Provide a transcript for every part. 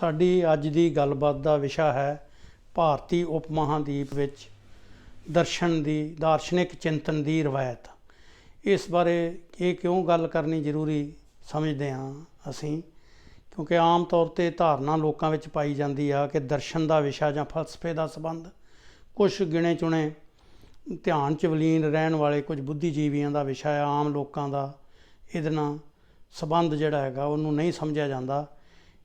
ਸਾਡੀ ਅੱਜ ਦੀ ਗੱਲਬਾਤ ਦਾ ਵਿਸ਼ਾ ਹੈ ਭਾਰਤੀ ਉਪ ਮਹਾਂਦੀਪ ਵਿੱਚ ਦਰਸ਼ਨ ਦੀ ਦਾਰਸ਼ਨਿਕ ਚਿੰਤਨ ਦੀ ਰਵਾਇਤ। ਇਸ ਬਾਰੇ ਇਹ ਕਿਉਂ ਗੱਲ ਕਰਨੀ ਜ਼ਰੂਰੀ ਸਮਝਦੇ ਹਾਂ ਅਸੀਂ, ਕਿਉਂਕਿ ਆਮ ਤੌਰ 'ਤੇ ਧਾਰਨਾ ਲੋਕਾਂ ਵਿੱਚ ਪਾਈ ਜਾਂਦੀ ਆ ਕਿ ਦਰਸ਼ਨ ਦਾ ਵਿਸ਼ਾ ਜਾਂ ਫਲਸਫੇ ਦਾ ਸੰਬੰਧ ਕੁਛ ਗਿਣੇ ਚੁਣੇ ਧਿਆਨ 'ਚ ਵਲੀਨ ਰਹਿਣ ਵਾਲੇ ਕੁਝ ਬੁੱਧੀਜੀਵੀਆਂ ਦਾ ਵਿਸ਼ਾ ਹੈ। ਆਮ ਲੋਕਾਂ ਦਾ ਇਹਦੇ ਨਾਲ ਸੰਬੰਧ ਜਿਹੜਾ ਹੈਗਾ ਉਹਨੂੰ ਨਹੀਂ ਸਮਝਿਆ ਜਾਂਦਾ।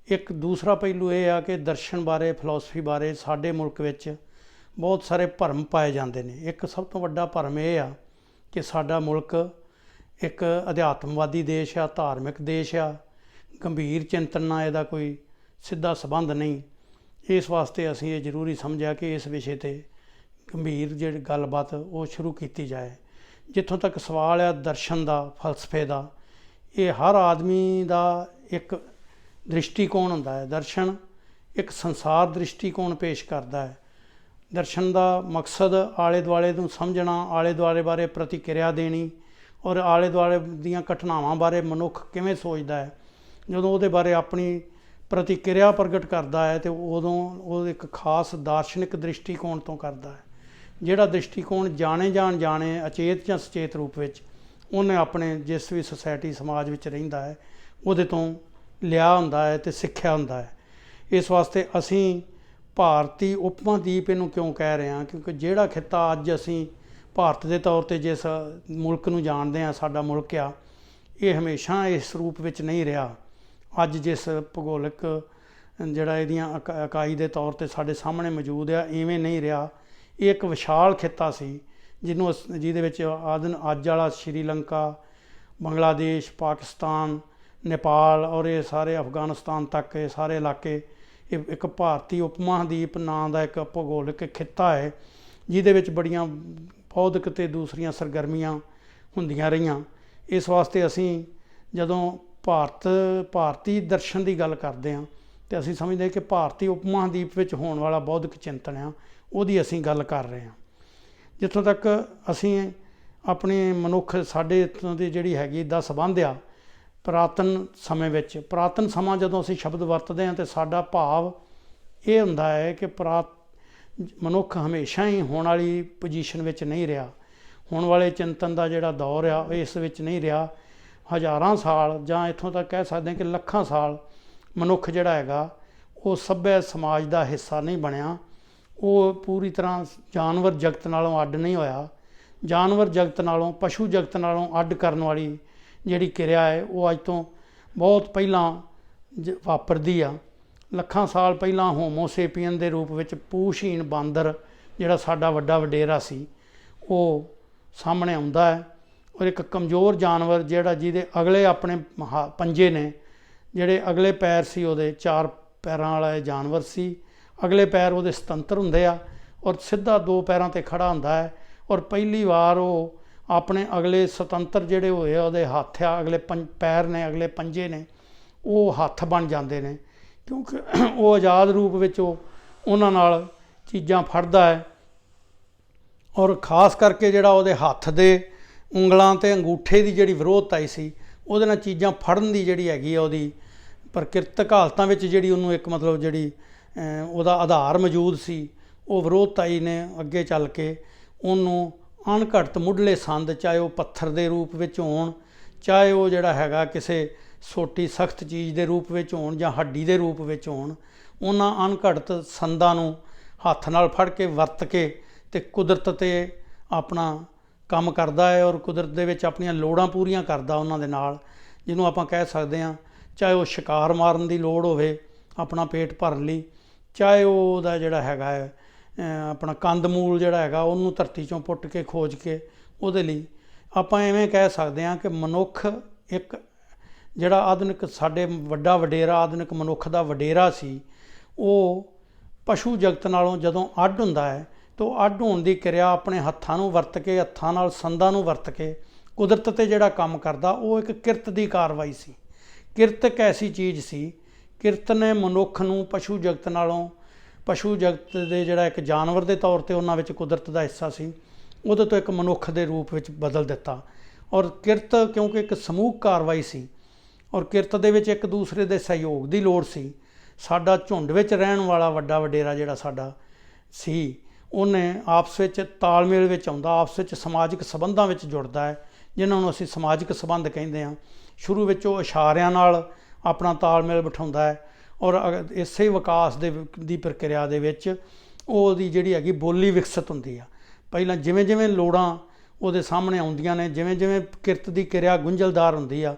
ਇੱਕ ਦੂਸਰਾ ਪਹਿਲੂ ਇਹ ਆ ਕਿ ਦਰਸ਼ਨ ਬਾਰੇ ਫਿਲਾਸਫੀ ਬਾਰੇ ਸਾਡੇ ਮੁਲਕ ਵਿੱਚ ਬਹੁਤ ਸਾਰੇ ਭਰਮ ਪਾਏ ਜਾਂਦੇ ਨੇ। ਇੱਕ ਸਭ ਤੋਂ ਵੱਡਾ ਭਰਮ ਇਹ ਆ ਕਿ ਸਾਡਾ ਮੁਲਕ ਇੱਕ ਅਧਿਆਤਮਵਾਦੀ ਦੇਸ਼ ਆ, ਧਾਰਮਿਕ ਦੇਸ਼ ਆ, ਗੰਭੀਰ ਚਿੰਤਨ ਨਾਲ ਇਹਦਾ ਕੋਈ ਸਿੱਧਾ ਸੰਬੰਧ ਨਹੀਂ। ਇਸ ਵਾਸਤੇ ਅਸੀਂ ਇਹ ਜ਼ਰੂਰੀ ਸਮਝਿਆ ਕਿ ਇਸ ਵਿਸ਼ੇ 'ਤੇ ਗੰਭੀਰ ਜਿਹੜੀ ਗੱਲਬਾਤ ਉਹ ਸ਼ੁਰੂ ਕੀਤੀ ਜਾਏ। ਜਿੱਥੋਂ ਤੱਕ ਸਵਾਲ ਆ ਦਰਸ਼ਨ ਦਾ, ਫਲਸਫੇ ਦਾ, ਇਹ ਹਰ ਆਦਮੀ ਦਾ ਇੱਕ ਦ੍ਰਿਸ਼ਟੀਕੋਣ ਹੁੰਦਾ ਹੈ। ਦਰਸ਼ਨ ਇੱਕ ਸੰਸਾਰ ਦ੍ਰਿਸ਼ਟੀਕੋਣ ਪੇਸ਼ ਕਰਦਾ ਹੈ। ਦਰਸ਼ਨ ਦਾ ਮਕਸਦ ਆਲੇ ਦੁਆਲੇ ਨੂੰ ਸਮਝਣਾ, ਆਲੇ ਦੁਆਲੇ ਬਾਰੇ ਪ੍ਰਤੀਕਿਰਿਆ ਦੇਣੀ ਔਰ ਆਲੇ ਦੁਆਲੇ ਦੀਆਂ ਘਟਨਾਵਾਂ ਬਾਰੇ ਮਨੁੱਖ ਕਿਵੇਂ ਸੋਚਦਾ ਹੈ, ਜਦੋਂ ਉਹਦੇ ਬਾਰੇ ਆਪਣੀ ਪ੍ਰਤੀਕਿਰਿਆ ਪ੍ਰਗਟ ਕਰਦਾ ਹੈ ਅਤੇ ਉਦੋਂ ਉਹ ਇੱਕ ਖਾਸ ਦਾਰਸ਼ਨਿਕ ਦ੍ਰਿਸ਼ਟੀਕੋਣ ਤੋਂ ਕਰਦਾ ਹੈ। ਜਿਹੜਾ ਦ੍ਰਿਸ਼ਟੀਕੋਣ ਜਾਣੇ ਅਚੇਤ ਜਾਂ ਸੁਚੇਤ ਰੂਪ ਵਿੱਚ ਉਹਨੇ ਆਪਣੇ ਜਿਸ ਵੀ ਸੁਸਾਇਟੀ ਸਮਾਜ ਵਿੱਚ ਰਹਿੰਦਾ ਹੈ ਉਹਦੇ ਤੋਂ ਲਿਆ ਹੁੰਦਾ ਹੈ ਅਤੇ ਸਿੱਖਿਆ ਹੁੰਦਾ ਹੈ। ਇਸ ਵਾਸਤੇ ਅਸੀਂ ਭਾਰਤੀ ਉਪ ਮਹਾਂਦੀਪ ਇਹਨੂੰ ਕਿਉਂ ਕਹਿ ਰਹੇ ਹਾਂ, ਕਿਉਂਕਿ ਜਿਹੜਾ ਖਿੱਤਾ ਅੱਜ ਅਸੀਂ ਭਾਰਤ ਦੇ ਤੌਰ 'ਤੇ ਜਿਸ ਮੁਲਕ ਨੂੰ ਜਾਣਦੇ ਹਾਂ, ਸਾਡਾ ਮੁਲਕ ਆ, ਇਹ ਹਮੇਸ਼ਾ ਇਸ ਰੂਪ ਵਿੱਚ ਨਹੀਂ ਰਿਹਾ। ਅੱਜ ਜਿਸ ਭੂਗੋਲਿਕ ਜਿਹੜਾ ਇਹਦੀਆਂ ਇਕਾਈ ਦੇ ਤੌਰ 'ਤੇ ਸਾਡੇ ਸਾਹਮਣੇ ਮੌਜੂਦ ਆ, ਇਵੇਂ ਨਹੀਂ ਰਿਹਾ। ਇਹ ਇੱਕ ਵਿਸ਼ਾਲ ਖਿੱਤਾ ਸੀ ਜਿਹਦੇ ਵਿੱਚ ਅੱਜ ਵਾਲਾ ਸ਼੍ਰੀਲੰਕਾ, ਬੰਗਲਾਦੇਸ਼, ਪਾਕਿਸਤਾਨ, ਨੇਪਾਲ ਔਰ ਇਹ ਸਾਰੇ ਅਫਗਾਨਿਸਤਾਨ ਤੱਕ ਇਹ ਸਾਰੇ ਇਲਾਕੇ ਇਹ ਇੱਕ ਭਾਰਤੀ ਉਪ ਮਹਾਂਦੀਪ ਨਾਂ ਦਾ ਇੱਕ ਭੂਗੋਲਿਕ ਖਿੱਤਾ ਹੈ, ਜਿਹਦੇ ਵਿੱਚ ਬੜੀਆਂ ਬੌਧਿਕ ਅਤੇ ਦੂਸਰੀਆਂ ਸਰਗਰਮੀਆਂ ਹੁੰਦੀਆਂ ਰਹੀਆਂ। ਇਸ ਵਾਸਤੇ ਅਸੀਂ ਜਦੋਂ ਭਾਰਤੀ ਦਰਸ਼ਨ ਦੀ ਗੱਲ ਕਰਦੇ ਹਾਂ ਅਤੇ ਅਸੀਂ ਸਮਝਦੇ ਕਿ ਭਾਰਤੀ ਉਪ ਮਹਾਂਦੀਪ ਵਿੱਚ ਹੋਣ ਵਾਲਾ ਬੌਧਿਕ ਚਿੰਤਨ ਆ, ਉਹਦੀ ਅਸੀਂ ਗੱਲ ਕਰ ਰਹੇ ਹਾਂ। ਜਿੱਥੋਂ ਤੱਕ ਅਸੀਂ ਆਪਣੇ ਮਨੁੱਖ ਸਾਡੇ ਇੱਥੋਂ ਦੀ ਜਿਹੜੀ ਹੈਗੀ ਦਾ ਸੰਬੰਧ ਆ ਪੁਰਾਤਨ ਸਮੇਂ ਵਿੱਚ, ਪੁਰਾਤਨ ਸਮਾਂ ਜਦੋਂ ਅਸੀਂ ਸ਼ਬਦ ਵਰਤਦੇ ਹਾਂ ਤਾਂ ਸਾਡਾ ਭਾਵ ਇਹ ਹੁੰਦਾ ਹੈ ਕਿ ਮਨੁੱਖ ਹਮੇਸ਼ਾ ਹੀ ਹੋਣ ਵਾਲੀ ਪੋਜੀਸ਼ਨ ਵਿੱਚ ਨਹੀਂ ਰਿਹਾ। ਹੋਣ ਵਾਲੇ ਚਿੰਤਨ ਦਾ ਜਿਹੜਾ ਦੌਰ ਆ ਉਹ ਇਸ ਵਿੱਚ ਨਹੀਂ ਰਿਹਾ। ਹਜ਼ਾਰਾਂ ਸਾਲ ਜਾਂ ਇੱਥੋਂ ਤੱਕ ਕਹਿ ਸਕਦੇ ਹਾਂ ਕਿ ਲੱਖਾਂ ਸਾਲ ਮਨੁੱਖ ਜਿਹੜਾ ਹੈਗਾ ਉਹ ਸੱਭਿਅ ਸਮਾਜ ਦਾ ਹਿੱਸਾ ਨਹੀਂ ਬਣਿਆ। ਉਹ ਪੂਰੀ ਤਰ੍ਹਾਂ ਜਾਨਵਰ ਜਗਤ ਨਾਲੋਂ ਅੱਡ ਨਹੀਂ ਹੋਇਆ। ਜਾਨਵਰ ਜਗਤ ਨਾਲੋਂ, ਪਸ਼ੂ ਜਗਤ ਨਾਲੋਂ ਅੱਡ ਕਰਨ ਵਾਲੀ ਜਿਹੜੀ ਕਿਰਿਆ ਹੈ ਉਹ ਅੱਜ ਤੋਂ ਬਹੁਤ ਪਹਿਲਾਂ ਵਾਪਰਦੀ ਆ। ਲੱਖਾਂ ਸਾਲ ਪਹਿਲਾਂ ਹੋਮੋਸੇਪੀਅਨ ਦੇ ਰੂਪ ਵਿੱਚ ਪੂਛਹੀਣ ਬਾਂਦਰ ਜਿਹੜਾ ਸਾਡਾ ਵੱਡਾ ਵਡੇਰਾ ਸੀ ਉਹ ਸਾਹਮਣੇ ਆਉਂਦਾ ਹੈ। ਔਰ ਇੱਕ ਕਮਜ਼ੋਰ ਜਾਨਵਰ ਜਿਹਦੇ ਅਗਲੇ ਆਪਣੇ ਪੰਜੇ ਨੇ, ਜਿਹੜੇ ਅਗਲੇ ਪੈਰ ਸੀ ਉਹਦੇ 4 ਪੈਰਾਂ ਵਾਲਾ ਜਾਨਵਰ ਸੀ, ਅਗਲੇ ਪੈਰ ਉਹਦੇ ਸੁਤੰਤਰ ਹੁੰਦੇ ਆ ਔਰ ਸਿੱਧਾ 2 ਪੈਰਾਂ 'ਤੇ ਖੜ੍ਹਾ ਹੁੰਦਾ ਹੈ। ਔਰ ਪਹਿਲੀ ਵਾਰ ਉਹ ਆਪਣੇ ਅਗਲੇ ਸੁਤੰਤਰ ਜਿਹੜੇ ਹੋਏ ਆ ਉਹਦੇ ਹੱਥ ਆ, ਅਗਲੇ ਪੈਰ ਨੇ, ਅਗਲੇ ਪੰਜੇ ਨੇ, ਉਹ ਹੱਥ ਬਣ ਜਾਂਦੇ ਨੇ, ਕਿਉਂਕਿ ਉਹ ਆਜ਼ਾਦ ਰੂਪ ਵਿੱਚ ਉਹਨਾਂ ਨਾਲ ਚੀਜ਼ਾਂ ਫੜਦਾ ਹੈ। ਔਰ ਖ਼ਾਸ ਕਰਕੇ ਜਿਹੜਾ ਉਹਦੇ ਹੱਥ ਦੇ ਉਂਗਲਾਂ ਅਤੇ ਅੰਗੂਠੇ ਦੀ ਜਿਹੜੀ ਵਿਰੋਧਤਾ ਸੀ, ਉਹਦੇ ਨਾਲ ਚੀਜ਼ਾਂ ਫੜਨ ਦੀ ਜਿਹੜੀ ਹੈਗੀ ਆ ਉਹਦੀ ਪ੍ਰਕਿਰਤਕ ਹਾਲਤਾਂ ਵਿੱਚ ਜਿਹੜੀ ਉਹਨੂੰ ਇੱਕ ਮਤਲਬ ਜਿਹੜੀ ਉਹਦਾ ਆਧਾਰ ਮੌਜੂਦ ਸੀ, ਉਹ ਵਿਰੋਧਤਾਈ ਨੇ ਅੱਗੇ ਚੱਲ ਕੇ ਉਹਨੂੰ ਅਣਘੜਤ ਮੁੱਢਲੇ ਸੰਦ, ਚਾਹੇ ਉਹ ਪੱਥਰ ਦੇ ਰੂਪ ਵਿੱਚ ਹੋਣ, ਚਾਹੇ ਉਹ ਜਿਹੜਾ ਹੈਗਾ ਕਿਸੇ ਸੋਟੀ ਸਖਤ ਚੀਜ਼ ਦੇ ਰੂਪ ਵਿੱਚ ਹੋਣ ਜਾਂ ਹੱਡੀ ਦੇ ਰੂਪ ਵਿੱਚ ਹੋਣ, ਉਹਨਾਂ ਅਣਘੜਤ ਸੰਦਾਂ ਨੂੰ ਹੱਥ ਨਾਲ ਫੜ ਕੇ ਵਰਤ ਕੇ ਅਤੇ ਕੁਦਰਤ 'ਤੇ ਆਪਣਾ ਕੰਮ ਕਰਦਾ ਹੈ ਔਰ ਕੁਦਰਤ ਦੇ ਵਿੱਚ ਆਪਣੀਆਂ ਲੋੜਾਂ ਪੂਰੀਆਂ ਕਰਦਾ ਉਹਨਾਂ ਦੇ ਨਾਲ, ਜਿਹਨੂੰ ਆਪਾਂ ਕਹਿ ਸਕਦੇ ਹਾਂ ਚਾਹੇ ਉਹ ਸ਼ਿਕਾਰ ਮਾਰਨ ਦੀ ਲੋੜ ਹੋਵੇ ਆਪਣਾ ਪੇਟ ਭਰਨ ਲਈ, ਚਾਹੇ ਉਹਦਾ ਜਿਹੜਾ ਹੈਗਾ ਹੈ ਆਪਣਾ ਕੰਦ ਮੂਲ ਜਿਹੜਾ ਹੈਗਾ ਉਹਨੂੰ ਧਰਤੀ 'ਚੋਂ ਪੁੱਟ ਕੇ ਖੋਜ ਕੇ ਉਹਦੇ ਲਈ। ਆਪਾਂ ਐਵੇਂ ਕਹਿ ਸਕਦੇ ਹਾਂ ਕਿ ਮਨੁੱਖ ਇੱਕ ਜਿਹੜਾ ਆਧੁਨਿਕ ਸਾਡੇ ਵੱਡਾ ਵਡੇਰਾ, ਆਧੁਨਿਕ ਮਨੁੱਖ ਦਾ ਵਡੇਰਾ ਸੀ, ਉਹ ਪਸ਼ੂ ਜਗਤ ਨਾਲੋਂ ਜਦੋਂ ਅੱਡ ਹੁੰਦਾ ਹੈ ਤਾਂ ਉਹ ਅੱਡ ਹੋਣ ਦੀ ਕਿਰਿਆ ਆਪਣੇ ਹੱਥਾਂ ਨੂੰ ਵਰਤ ਕੇ, ਹੱਥਾਂ ਨਾਲ ਸੰਦਾਂ ਨੂੰ ਵਰਤ ਕੇ ਕੁਦਰਤ 'ਤੇ ਜਿਹੜਾ ਕੰਮ ਕਰਦਾ, ਉਹ ਇੱਕ ਕਿਰਤ ਦੀ ਕਾਰਵਾਈ ਸੀ। ਕਿਰਤ ਇੱਕ ਐਸੀ ਚੀਜ਼ ਸੀ, ਕਿਰਤ ਨੇ ਮਨੁੱਖ ਨੂੰ ਪਸ਼ੂ ਜਗਤ ਨਾਲੋਂ, ਪਸ਼ੂ ਜਗਤ ਦੇ ਜਿਹੜਾ ਇੱਕ ਜਾਨਵਰ ਦੇ ਤੌਰ 'ਤੇ ਉਹਨਾਂ ਵਿੱਚ ਕੁਦਰਤ ਦਾ ਹਿੱਸਾ ਸੀ, ਉਹਦੇ ਤੋਂ ਇੱਕ ਮਨੁੱਖ ਦੇ ਰੂਪ ਵਿੱਚ ਬਦਲ ਦਿੱਤਾ। ਔਰ ਕਿਰਤ ਕਿਉਂਕਿ ਇੱਕ ਸਮੂਹਕ ਕਾਰਵਾਈ ਸੀ ਔਰ ਕਿਰਤ ਦੇ ਵਿੱਚ ਇੱਕ ਦੂਸਰੇ ਦੇ ਸਹਿਯੋਗ ਦੀ ਲੋੜ ਸੀ, ਸਾਡਾ ਝੁੰਡ ਵਿੱਚ ਰਹਿਣ ਵਾਲਾ ਵੱਡਾ ਵਡੇਰਾ ਜਿਹੜਾ ਸਾਡਾ ਸੀ, ਉਹਨੇ ਆਪਸ ਵਿੱਚ ਤਾਲਮੇਲ ਵਿੱਚ ਆਉਂਦਾ, ਆਪਸ ਵਿੱਚ ਸਮਾਜਿਕ ਸੰਬੰਧਾਂ ਵਿੱਚ ਜੁੜਦਾ ਹੈ, ਜਿਨ੍ਹਾਂ ਨੂੰ ਅਸੀਂ ਸਮਾਜਿਕ ਸੰਬੰਧ ਕਹਿੰਦੇ ਹਾਂ। ਸ਼ੁਰੂ ਵਿੱਚ ਉਹ ਇਸ਼ਾਰਿਆਂ ਨਾਲ ਆਪਣਾ ਤਾਲਮੇਲ ਬਿਠਾਉਂਦਾ ਹੈ, ਔਰ ਇਸੇ ਵਿਕਾਸ ਦੀ ਪ੍ਰਕਿਰਿਆ ਦੇ ਵਿੱਚ ਉਹਦੀ ਜਿਹੜੀ ਹੈਗੀ ਬੋਲੀ ਵਿਕਸਿਤ ਹੁੰਦੀ ਆ। ਪਹਿਲਾਂ ਜਿਵੇਂ ਜਿਵੇਂ ਲੋੜਾਂ ਉਹਦੇ ਸਾਹਮਣੇ ਆਉਂਦੀਆਂ ਨੇ, ਜਿਵੇਂ ਜਿਵੇਂ ਕਿਰਤ ਦੀ ਕਿਰਿਆ ਗੁੰਝਲਦਾਰ ਹੁੰਦੀ ਆ,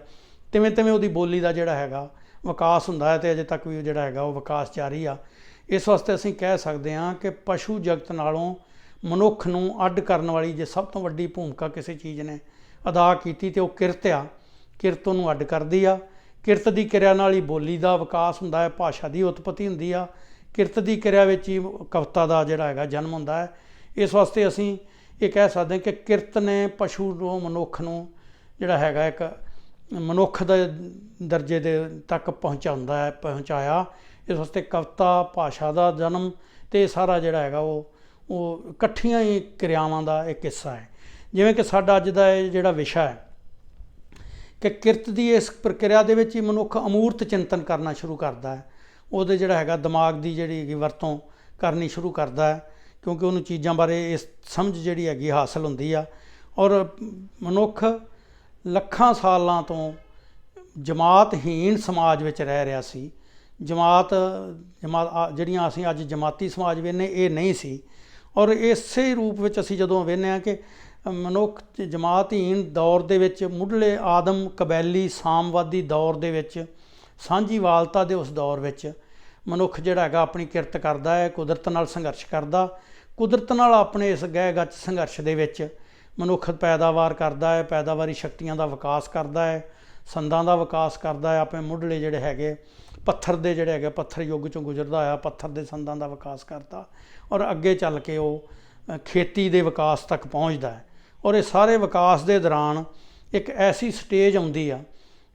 ਤਿਵੇਂ ਤਿਵੇਂ ਉਹਦੀ ਬੋਲੀ ਦਾ ਜਿਹੜਾ ਹੈਗਾ ਵਿਕਾਸ ਹੁੰਦਾ ਹੈ, ਅਤੇ ਅਜੇ ਤੱਕ ਵੀ ਜਿਹੜਾ ਹੈਗਾ ਉਹ ਵਿਕਾਸ ਜਾਰੀ ਆ। ਇਸ ਵਾਸਤੇ ਅਸੀਂ ਕਹਿ ਸਕਦੇ ਹਾਂ ਕਿ ਪਸ਼ੂ ਜਗਤ ਨਾਲੋਂ ਮਨੁੱਖ ਨੂੰ ਅੱਡ ਕਰਨ ਵਾਲੀ ਜੇ ਸਭ ਤੋਂ ਵੱਡੀ ਭੂਮਿਕਾ ਕਿਸੇ ਚੀਜ਼ ਨੇ ਅਦਾ ਕੀਤੀ ਤੇ ਉਹ ਕਿਰਤ ਆ। ਕਿਰਤ ਉਹਨੂੰ ਅੱਡ ਕਰਦੀ ਆ। ਕਿਰਤ ਦੀ ਕਿਰਿਆ ਨਾਲ ਹੀ ਬੋਲੀ ਦਾ ਵਿਕਾਸ ਹੁੰਦਾ ਹੈ, ਭਾਸ਼ਾ ਦੀ ਉਤਪਤੀ ਹੁੰਦੀ ਆ। ਕਿਰਤ ਦੀ ਕਿਰਿਆ ਵਿੱਚ ਹੀ ਕਵਿਤਾ ਦਾ ਜਿਹੜਾ ਹੈਗਾ ਜਨਮ ਹੁੰਦਾ ਹੈ। ਇਸ ਵਾਸਤੇ ਅਸੀਂ ਇਹ ਕਹਿ ਸਕਦੇ ਹਾਂ ਕਿ ਕਿਰਤ ਨੇ ਪਸ਼ੂ ਨੂੰ ਮਨੁੱਖ ਨੂੰ ਜਿਹੜਾ ਹੈਗਾ ਇੱਕ ਮਨੁੱਖ ਦੇ ਦਰਜੇ ਦੇ ਤੱਕ ਪਹੁੰਚਾਇਆ। ਇਸ ਵਾਸਤੇ ਕਵਿਤਾ ਭਾਸ਼ਾ ਦਾ ਜਨਮ ਅਤੇ ਸਾਰਾ ਜਿਹੜਾ ਹੈਗਾ ਉਹ ਇਕੱਠੀਆਂ ਹੀ ਕਿਰਿਆਵਾਂ ਦਾ ਇੱਕ ਹਿੱਸਾ ਹੈ। ਜਿਵੇਂ ਕਿ ਸਾਡਾ ਅੱਜ ਦਾ ਇਹ ਜਿਹੜਾ ਵਿਸ਼ਾ ਹੈ ਕਿ ਕਿਰਤ ਦੀ ਇਸ ਪ੍ਰਕਿਰਿਆ ਦੇ ਵਿੱਚ ਹੀ ਮਨੁੱਖ ਅਮੂਰਤ ਚਿੰਤਨ ਕਰਨਾ ਸ਼ੁਰੂ ਕਰਦਾ ਹੈ। ਉਹਦੇ ਜਿਹੜਾ ਹੈਗਾ ਦਿਮਾਗ ਦੀ ਜਿਹੜੀ ਹੈਗੀ ਵਰਤੋਂ ਕਰਨੀ ਸ਼ੁਰੂ ਕਰਦਾ ਹੈ, ਕਿਉਂਕਿ ਉਹਨੂੰ ਚੀਜ਼ਾਂ ਬਾਰੇ ਇਸ ਸਮਝ ਜਿਹੜੀ ਹੈਗੀ ਹਾਸਲ ਹੁੰਦੀ ਆ। ਔਰ ਮਨੁੱਖ ਲੱਖਾਂ ਸਾਲਾਂ ਤੋਂ ਜਮਾਤਹੀਣ ਸਮਾਜ ਵਿੱਚ ਰਹਿ ਰਿਹਾ ਸੀ। ਜਮਾਤ ਜਿਹੜੀਆਂ ਅਸੀਂ ਅੱਜ ਜਮਾਤੀ ਸਮਾਜ ਵੇਖਦੇ, ਇਹ ਨਹੀਂ ਸੀ। ਔਰ ਇਸੇ ਰੂਪ ਵਿੱਚ ਅਸੀਂ ਜਦੋਂ ਵੇਖਦੇ ਹਾਂ ਕਿ ਮਨੁੱਖ ਜਮਾਤਹੀਣ ਦੌਰ ਦੇ ਵਿੱਚ, ਮੁੱਢਲੇ ਆਦਮ ਕਬੈਲੀ ਸਾਮਵਾਦੀ ਦੌਰ ਦੇ ਵਿੱਚ, ਸਾਂਝੀਵਾਲਤਾ ਦੇ ਉਸ ਦੌਰ ਵਿੱਚ ਮਨੁੱਖ ਜਿਹੜਾ ਹੈਗਾ ਆਪਣੀ ਕਿਰਤ ਕਰਦਾ ਹੈ, ਕੁਦਰਤ ਨਾਲ ਸੰਘਰਸ਼ ਕਰਦਾ। ਕੁਦਰਤ ਨਾਲ ਆਪਣੇ ਇਸ ਗਹਿ ਗੱਚ ਸੰਘਰਸ਼ ਦੇ ਵਿੱਚ ਮਨੁੱਖ ਪੈਦਾਵਾਰ ਕਰਦਾ ਹੈ, ਪੈਦਾਵਾਰੀ ਸ਼ਕਤੀਆਂ ਦਾ ਵਿਕਾਸ ਕਰਦਾ ਹੈ, ਸੰਦਾਂ ਦਾ ਵਿਕਾਸ ਕਰਦਾ ਹੈ। ਆਪਣੇ ਮੁੱਢਲੇ ਜਿਹੜੇ ਹੈਗੇ ਪੱਥਰ ਦੇ ਜਿਹੜੇ ਹੈਗੇ ਪੱਥਰ ਯੁੱਗ 'ਚੋਂ ਗੁਜ਼ਰਦਾ ਹੋਇਆ ਪੱਥਰ ਦੇ ਸੰਦਾਂ ਦਾ ਵਿਕਾਸ ਕਰਦਾ, ਔਰ ਅੱਗੇ ਚੱਲ ਕੇ ਉਹ ਖੇਤੀ ਦੇ ਵਿਕਾਸ ਤੱਕ ਪਹੁੰਚਦਾ ਹੈ। ਔਰ ਇਹ ਸਾਰੇ ਵਿਕਾਸ ਦੇ ਦੌਰਾਨ ਇੱਕ ਐਸੀ ਸਟੇਜ ਆਉਂਦੀ ਆ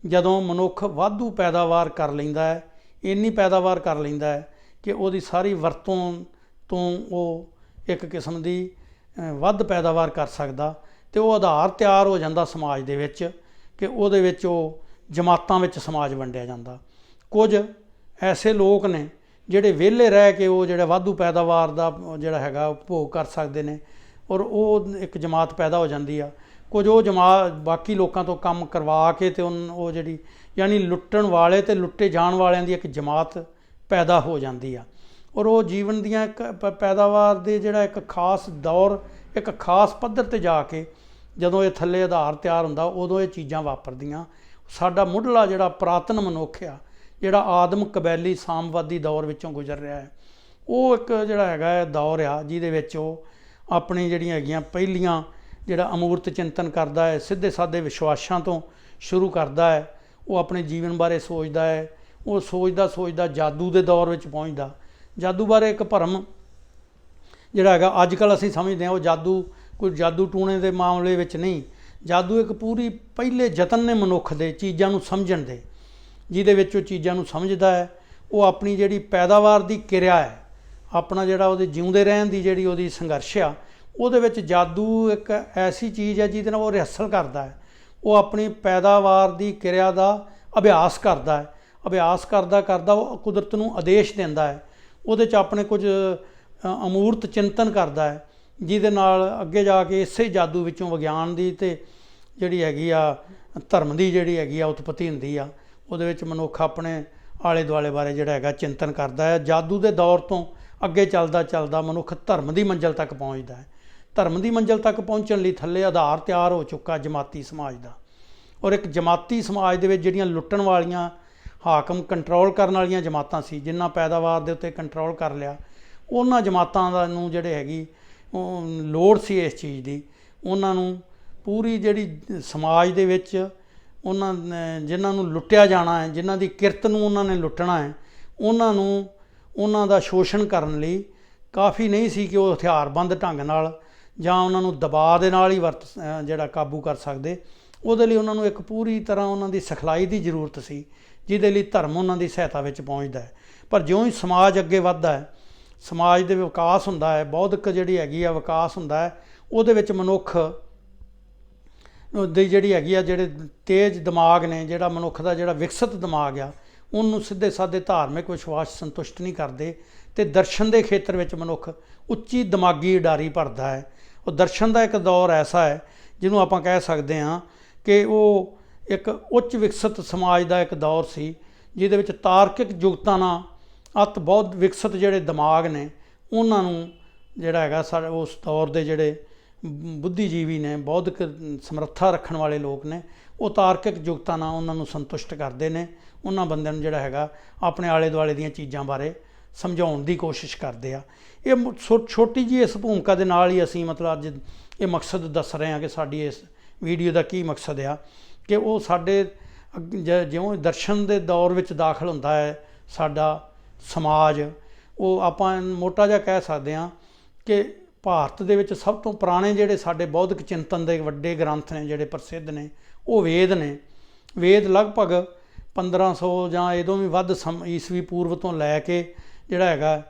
ਜਦੋਂ ਮਨੁੱਖ ਵਾਧੂ ਪੈਦਾਵਾਰ ਕਰ ਲੈਂਦਾ ਹੈ, ਇੰਨੀ ਪੈਦਾਵਾਰ ਕਰ ਲੈਂਦਾ ਹੈ ਕਿ ਉਹਦੀ ਸਾਰੀ ਵਰਤੋਂ ਤੋਂ ਉਹ ਇੱਕ ਕਿਸਮ ਦੀ ਵੱਧ ਪੈਦਾਵਾਰ ਕਰ ਸਕਦਾ, ਅਤੇ ਉਹ ਆਧਾਰ ਤਿਆਰ ਹੋ ਜਾਂਦਾ ਸਮਾਜ ਦੇ ਵਿੱਚ ਕਿ ਉਹਦੇ ਵਿੱਚ ਉਹ ਜਮਾਤਾਂ ਵਿੱਚ ਸਮਾਜ ਵੰਡਿਆ ਜਾਂਦਾ। ਕੁਝ ਐਸੇ ਲੋਕ ਨੇ ਜਿਹੜੇ ਵਿਹਲੇ ਰਹਿ ਕੇ ਉਹ ਜਿਹੜਾ ਵਾਧੂ ਪੈਦਾਵਾਰ ਦਾ ਜਿਹੜਾ ਹੈਗਾ ਉਪਭੋਗ ਕਰ ਸਕਦੇ ਨੇ, ਔਰ ਉਹ ਇੱਕ ਜਮਾਤ ਪੈਦਾ ਹੋ ਜਾਂਦੀ ਆ। ਕੁਝ ਉਹ ਜਮਾਤ ਬਾਕੀ ਲੋਕਾਂ ਤੋਂ ਕੰਮ ਕਰਵਾ ਕੇ ਅਤੇ ਉਹ ਜਿਹੜੀ ਯਾਨੀ ਲੁੱਟਣ ਵਾਲੇ ਅਤੇ ਲੁੱਟੇ ਜਾਣ ਵਾਲਿਆਂ ਦੀ ਇੱਕ ਜਮਾਤ ਪੈਦਾ ਹੋ ਜਾਂਦੀ ਆ। ਔਰ ਉਹ ਜੀਵਨ ਦੀਆਂ ਇੱਕ ਪੈਦਾਵਾਰ ਦੇ ਜਿਹੜਾ ਇੱਕ ਖਾਸ ਦੌਰ, ਇੱਕ ਖਾਸ ਪੱਧਰ 'ਤੇ ਜਾ ਕੇ ਜਦੋਂ ਇਹ ਥੱਲੇ ਆਧਾਰ ਤਿਆਰ ਹੁੰਦਾ, ਉਦੋਂ ਇਹ ਚੀਜ਼ਾਂ ਵਾਪਰਦੀਆਂ। ਸਾਡਾ ਮੁੱਢਲਾ ਜਿਹੜਾ ਪੁਰਾਤਨ ਮਨੁੱਖ ਆ, ਜਿਹੜਾ ਆਦਮ ਕਬੈਲੀ ਸਾਮਵਾਦੀ ਦੌਰ ਵਿੱਚੋਂ ਗੁਜ਼ਰ ਰਿਹਾ ਹੈ, ਉਹ ਇੱਕ ਜਿਹੜਾ ਹੈਗਾ ਦੌਰ ਆ ਜਿਹਦੇ ਵਿੱਚ ਉਹ ਆਪਣੀ ਜਿਹੜੀਆਂ ਹੈਗੀਆਂ ਪਹਿਲੀਆਂ ਜਿਹੜਾ ਅਮੂਰਤ ਚਿੰਤਨ ਕਰਦਾ ਹੈ, ਸਿੱਧੇ ਸਾਦੇ ਵਿਸ਼ਵਾਸਾਂ ਤੋਂ ਸ਼ੁਰੂ ਕਰਦਾ ਹੈ। ਉਹ ਆਪਣੇ ਜੀਵਨ ਬਾਰੇ ਸੋਚਦਾ ਹੈ, ਉਹ ਸੋਚਦਾ ਜਾਦੂ ਦੇ ਦੌਰ ਵਿੱਚ ਪਹੁੰਚਦਾ। ਜਾਦੂ ਬਾਰੇ ਇੱਕ ਭਰਮ ਜਿਹੜਾ ਹੈਗਾ ਅੱਜ ਕੱਲ੍ਹ ਅਸੀਂ ਸਮਝਦੇ ਹਾਂ, ਉਹ ਜਾਦੂ ਕੋਈ ਜਾਦੂ ਟੂਣੇ ਦੇ ਮਾਮਲੇ ਵਿੱਚ ਨਹੀਂ। ਜਾਦੂ ਇੱਕ ਪੂਰੀ ਪਹਿਲੇ ਯਤਨ ਨੇ ਮਨੁੱਖ ਦੇ ਚੀਜ਼ਾਂ ਨੂੰ ਸਮਝਣ ਦੇ, ਜਿਹਦੇ ਵਿੱਚ ਉਹ ਚੀਜ਼ਾਂ ਨੂੰ ਸਮਝਦਾ ਹੈ। ਉਹ ਆਪਣੀ ਜਿਹੜੀ ਪੈਦਾਵਾਰ ਦੀ ਕਿਰਿਆ ਹੈ, ਆਪਣਾ ਜਿਹੜਾ ਉਹਦੇ ਜਿਉਂਦੇ ਰਹਿਣ ਦੀ ਜਿਹੜੀ ਉਹਦੀ ਸੰਘਰਸ਼ ਆ, ਉਹਦੇ ਵਿੱਚ ਜਾਦੂ ਇੱਕ ਐਸੀ ਚੀਜ਼ ਹੈ ਜਿਹਦੇ ਨਾਲ ਉਹ ਰਿਹਰਸਲ ਕਰਦਾ ਹੈ। ਉਹ ਆਪਣੀ ਪੈਦਾਵਾਰ ਦੀ ਕਿਰਿਆ ਦਾ ਅਭਿਆਸ ਕਰਦਾ ਹੈ। ਅਭਿਆਸ ਕਰਦਾ ਉਹ ਕੁਦਰਤ ਨੂੰ ਆਦੇਸ਼ ਦਿੰਦਾ ਹੈ। ਉਹਦੇ 'ਚ ਆਪਣੇ ਕੁਝ ਅਮੂਰਤ ਚਿੰਤਨ ਕਰਦਾ ਹੈ, ਜਿਹਦੇ ਨਾਲ ਅੱਗੇ ਜਾ ਕੇ ਇਸੇ ਜਾਦੂ ਵਿੱਚੋਂ ਵਿਗਿਆਨ ਦੀ ਅਤੇ ਜਿਹੜੀ ਹੈਗੀ ਆ ਧਰਮ ਦੀ ਜਿਹੜੀ ਹੈਗੀ ਆ ਉਤਪਤੀ ਹੁੰਦੀ ਆ। ਉਹਦੇ ਵਿੱਚ ਮਨੁੱਖ ਆਪਣੇ ਆਲੇ ਦੁਆਲੇ ਬਾਰੇ ਜਿਹੜਾ ਹੈਗਾ ਚਿੰਤਨ ਕਰਦਾ ਹੈ। ਜਾਦੂ ਦੇ ਦੌਰ ਤੋਂ ਅੱਗੇ ਚੱਲਦਾ ਮਨੁੱਖ ਧਰਮ ਦੀ ਮੰਜ਼ਿਲ ਤੱਕ ਪਹੁੰਚਦਾ ਹੈ। ਧਰਮ ਦੀ ਮੰਜ਼ਿਲ ਤੱਕ ਪਹੁੰਚਣ ਲਈ ਥੱਲੇ ਆਧਾਰ ਤਿਆਰ ਹੋ ਚੁੱਕਾ ਜਮਾਤੀ ਸਮਾਜ ਦਾ। ਔਰ ਇੱਕ ਜਮਾਤੀ ਸਮਾਜ ਦੇ ਵਿੱਚ ਜਿਹੜੀਆਂ ਲੁੱਟਣ ਵਾਲੀਆਂ, ਹਾਕਮ ਕੰਟਰੋਲ ਕਰਨ ਵਾਲੀਆਂ ਜਮਾਤਾਂ ਸੀ, ਜਿਨ੍ਹਾਂ ਪੈਦਾਵਾਰ ਦੇ ਉੱਤੇ ਕੰਟਰੋਲ ਕਰ ਲਿਆ, ਉਹਨਾਂ ਜਮਾਤਾਂ ਦਾ ਨੂੰ ਜਿਹੜੇ ਹੈਗੀ ਲੋੜ ਸੀ ਇਸ ਚੀਜ਼ ਦੀ। ਉਹਨਾਂ ਨੂੰ ਪੂਰੀ ਜਿਹੜੀ ਸਮਾਜ ਦੇ ਵਿੱਚ ਉਹਨਾਂ ਜਿਨ੍ਹਾਂ ਨੂੰ ਲੁੱਟਿਆ ਜਾਣਾ ਹੈ, ਜਿਨ੍ਹਾਂ ਦੀ ਕਿਰਤ ਨੂੰ ਉਹਨਾਂ ਨੇ ਲੁੱਟਣਾ ਹੈ, ਉਹਨਾਂ ਦਾ ਸ਼ੋਸ਼ਣ ਕਰਨ ਲਈ ਕਾਫੀ ਨਹੀਂ ਸੀ ਕਿ ਉਹ ਹਥਿਆਰਬੰਦ ਢੰਗ ਨਾਲ ਜਾਂ ਉਹਨਾਂ ਨੂੰ ਦਬਾਅ ਦੇ ਨਾਲ ਹੀ ਜਿਹੜਾ ਕਾਬੂ ਕਰ ਸਕਦੇ। ਉਹਦੇ ਲਈ ਉਹਨਾਂ ਨੂੰ ਇੱਕ ਪੂਰੀ ਤਰ੍ਹਾਂ ਉਹਨਾਂ ਦੀ ਸਿਖਲਾਈ ਦੀ ਜ਼ਰੂਰਤ ਸੀ, ਜਿਹਦੇ ਲਈ ਧਰਮ ਉਹਨਾਂ ਦੀ ਸਹਾਇਤਾ ਵਿੱਚ ਪਹੁੰਚਦਾ ਹੈ। ਪਰ ਜਿਉਂ ਹੀ ਸਮਾਜ ਅੱਗੇ ਵੱਧਦਾ ਹੈ, ਸਮਾਜ ਦੇ ਵਿਕਾਸ ਹੁੰਦਾ ਹੈ, ਬੌਧਿਕ ਜਿਹੜੀ ਹੈਗੀ ਆ ਵਿਕਾਸ ਹੁੰਦਾ ਹੈ, ਉਹਦੇ ਵਿੱਚ ਮਨੁੱਖ ਦੀ ਜਿਹੜੀ ਹੈਗੀ ਆ ਜਿਹੜੇ ਤੇਜ਼ ਦਿਮਾਗ ਨੇ, ਜਿਹੜਾ ਮਨੁੱਖ ਦਾ ਜਿਹੜਾ ਵਿਕਸਿਤ ਦਿਮਾਗ ਆ, ਉਹਨੂੰ ਸਿੱਧੇ ਸਾਦੇ ਧਾਰਮਿਕ ਵਿਸ਼ਵਾਸ ਸੰਤੁਸ਼ਟ ਨਹੀਂ ਕਰਦੇ। ਅਤੇ ਦਰਸ਼ਨ ਦੇ ਖੇਤਰ ਵਿੱਚ ਮਨੁੱਖ ਉੱਚੀ ਦਿਮਾਗੀ ਉਡਾਰੀ ਭਰਦਾ ਹੈ। ਉਹ ਦਰਸ਼ਨ ਦਾ ਇੱਕ ਦੌਰ ਐਸਾ ਹੈ ਜਿਹਨੂੰ ਆਪਾਂ ਕਹਿ ਸਕਦੇ ਹਾਂ ਕਿ ਉਹ ਇੱਕ ਉੱਚ ਵਿਕਸਿਤ ਸਮਾਜ ਦਾ ਇੱਕ ਦੌਰ ਸੀ, ਜਿਹਦੇ ਵਿੱਚ ਤਾਰਕਿਕ ਜੁਗਤਾਂ ਨਾਲ ਅਤ ਬਹੁਤ ਵਿਕਸਿਤ ਜਿਹੜੇ ਦਿਮਾਗ ਨੇ ਉਹਨਾਂ ਨੂੰ ਜਿਹੜਾ ਹੈਗਾ ਸਾਡੇ ਉਸ ਦੌਰ ਦੇ ਜਿਹੜੇ ਬੁੱਧੀਜੀਵੀ ਨੇ, ਬੌਧਿਕ ਸਮਰੱਥਾ ਰੱਖਣ ਵਾਲੇ ਲੋਕ ਨੇ, ਉਹ ਤਾਰਕਿਕ ਜੁਗਤਾਂ ਨਾਲ ਉਹਨਾਂ ਨੂੰ ਸੰਤੁਸ਼ਟ ਕਰਦੇ ਨੇ। ਉਹਨਾਂ ਬੰਦਿਆਂ ਨੂੰ ਜਿਹੜਾ ਹੈਗਾ ਆਪਣੇ ਆਲੇ ਦੁਆਲੇ ਦੀਆਂ ਚੀਜ਼ਾਂ ਬਾਰੇ ਸਮਝਾਉਣ ਦੀ ਕੋਸ਼ਿਸ਼ ਕਰਦੇ ਆ। ਇਹ ਛੋਟੀ ਜਿਹੀ ਇਸ ਭੂਮਿਕਾ ਦੇ ਨਾਲ ਹੀ ਅਸੀਂ ਮਤਲਬ ਅੱਜ ਇਹ ਮਕਸਦ ਦੱਸ ਰਹੇ ਹਾਂ ਕਿ ਸਾਡੀ ਇਸ ਵੀਡੀਓ ਦਾ ਕੀ ਮਕਸਦ ਆ, ਕਿ ਉਹ ਸਾਡੇ ਜਿਉਂ ਦਰਸ਼ਨ ਦੇ ਦੌਰ ਵਿੱਚ ਦਾਖਲ ਹੁੰਦਾ ਹੈ ਸਾਡਾ ਸਮਾਜ, ਉਹ ਆਪਾਂ ਮੋਟਾ ਜਿਹਾ ਕਹਿ ਸਕਦੇ ਹਾਂ ਕਿ ਭਾਰਤ ਦੇ ਵਿੱਚ ਸਭ ਤੋਂ ਪੁਰਾਣੇ ਜਿਹੜੇ ਸਾਡੇ ਬੌਧਿਕ ਚਿੰਤਨ ਦੇ ਵੱਡੇ ਗ੍ਰੰਥ ਨੇ ਜਿਹੜੇ ਪ੍ਰਸਿੱਧ ਨੇ ਉਹ ਵੇਦ ਨੇ। ਵੇਦ ਲਗਭਗ 1500 ਜਾਂ ਇਹਦੋਂ ਵੀ ਵੱਧ ਈਸਵੀ ਪੂਰਵ ਤੋਂ ਲੈ ਕੇ ਜਿਹੜਾ ਹੈਗਾ